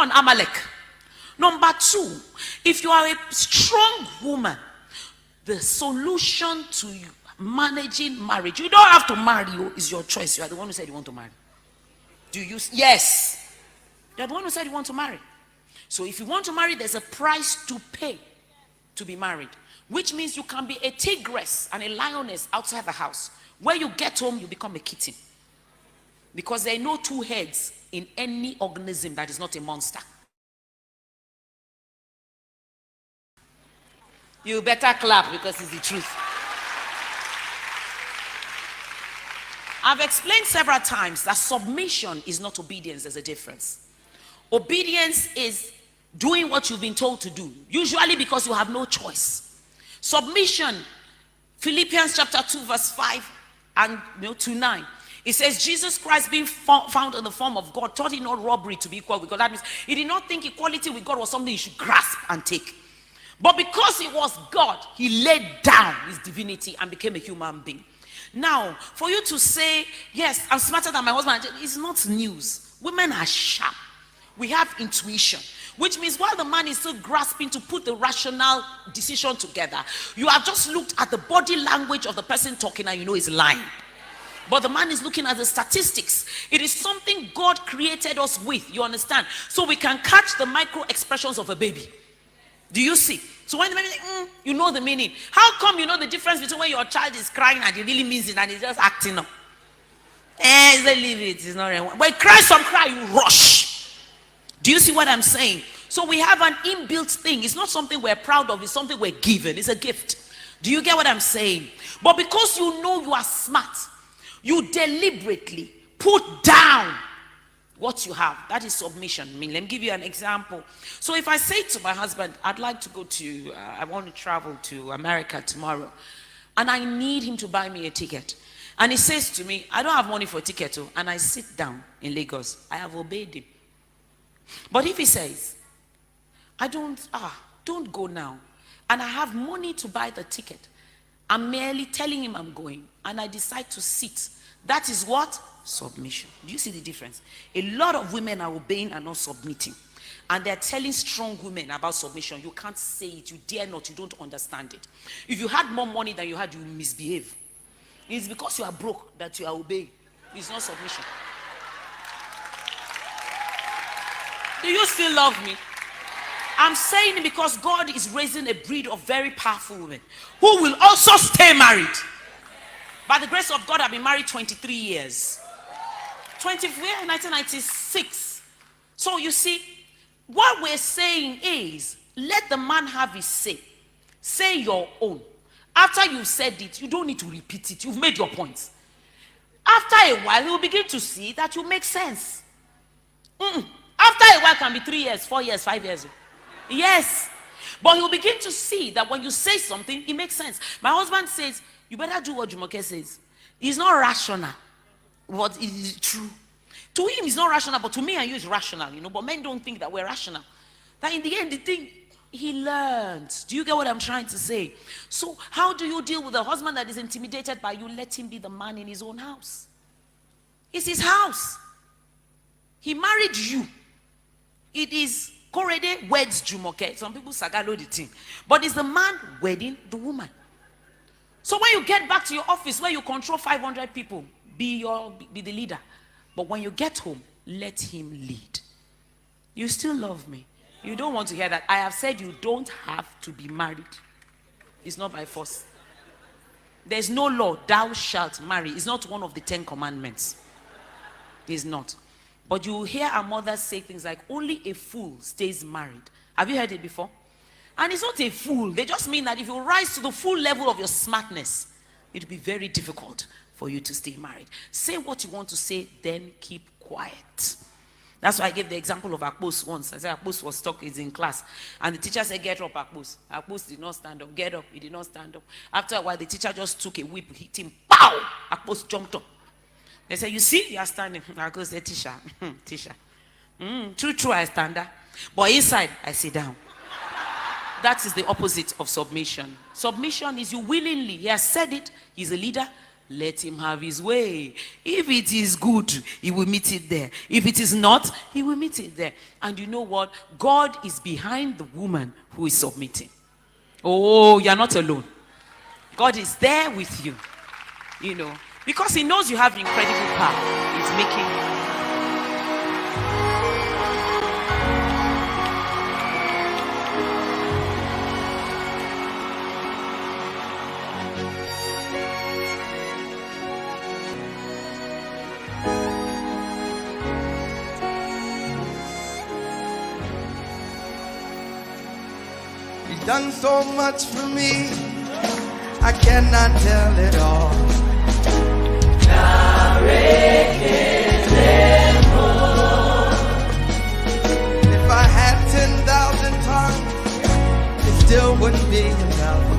an Amalek. Number two, if you are a strong woman, the solution to managing marriage, you don't have to marry. Is your choice. You are the one who said you want to marry. Do you? Yes. You are the one who said you want to marry. So if you want to marry, there's a price to pay to be married, which means you can be a tigress and a lioness outside the house. When you get home, you become a kitten. Because there are no two heads in any organism that is not a monster. You better clap because it's the truth. I've explained several times that submission is not obedience. There's a difference. Obedience is doing what you've been told to do, usually because you have no choice. Submission, Philippians chapter 2 verse 5 and to 9. It says, Jesus Christ being found in the form of God, thought it not robbery to be equal with God. That means he did not think equality with God was something he should grasp and take. But because he was God, he laid down his divinity and became a human being. Now, for you to say, yes, I'm smarter than my husband, it's not news. Women are sharp. We have intuition, which means while the man is still grasping to put the rational decision together, you have just looked at the body language of the person talking and you know he's lying. But the man is looking at the statistics. It is something God created us with, you understand? So we can catch the micro expressions of a baby. Do you see? So when the baby you know the meaning. How come you know the difference between when your child is crying and he really means it and he's just acting up? Leave it, it's not right. When he cries some cry, you rush. Do you see what I'm saying? So we have an inbuilt thing. It's not something we're proud of, it's something we're given. It's a gift. Do you get what I'm saying? But because you know you are smart, you deliberately put down what you have. That is submission. I mean, let me give you an example. So if I say to my husband, I'd like to go to, I want to travel to America tomorrow, and I need him to buy me a ticket. And he says to me, I don't have money for a ticket, and I sit down in Lagos. I have obeyed him. But if he says, don't go now, and I have money to buy the ticket, I'm merely telling him I'm going, and I decide to sit. That is what? Submission. Do you see the difference? A lot of women are obeying and not submitting. And they're telling strong women about submission. You can't say it, you dare not, you don't understand it. If you had more money than you had, you misbehave. It's because you are broke that you are obeying. It's not submission. Do you still love me? I'm saying it because God is raising a breed of very powerful women who will also stay married. By the grace of God, I've been married 23 years. 1996. So you see, what we're saying is, let the man have his say. Say your own. After you've said it, you don't need to repeat it. You've made your point. After a while, he will begin to see that you make sense. After a while can be 3 years, 4 years, 5 years. Yes. But he'll begin to see that when you say something, it makes sense. My husband says, you better do what Jumoke says. It's not rational, but it is true. To him, it's not rational, but to me and you, it's rational, But men don't think that we're rational. That in the end, the thing, he learned. Do you get what I'm trying to say? So how do you deal with a husband that is intimidated by you? Let him be the man in his own house. It's his house. He married you. It is Korede weds Jumoke. Some people sagalo the thing. But it's the man wedding the woman. So when you get back to your office where you control 500 people, be the leader. But when you get home, let him lead. You still love me. You don't want to hear that. I have said you don't have to be married. It's not by force. There's no law, thou shalt marry. It's not one of the 10 commandments. It's not. But you will hear our mothers say things like, only a fool stays married. Have you heard it before? And it's not a fool. They just mean that if you rise to the full level of your smartness, it will be very difficult for you to stay married. Say what you want to say, then keep quiet. That's why I gave the example of Akpos once. I said Akpos was stuck, he's in class. And the teacher said, get up, Akpos. Akpos did not stand up. Get up. He did not stand up. After a while, the teacher just took a whip, hit him. Pow! Akpos jumped up. They said, you see, you are standing. Akpos said, teacher. True, I stand up. But inside, I sit down. That is the opposite of submission. Submission is you willingly, he has said it, he's a leader, Let him have his way. If it is good, he will meet it there. If it is not, he will meet it there. And you know what? God is behind the woman who is submitting. Oh, you're not alone. God is there with you. You know, because he knows you have incredible power. He's making you. He's done so much for me, I cannot tell it all. If I had 10,000 tongues, it still wouldn't be enough.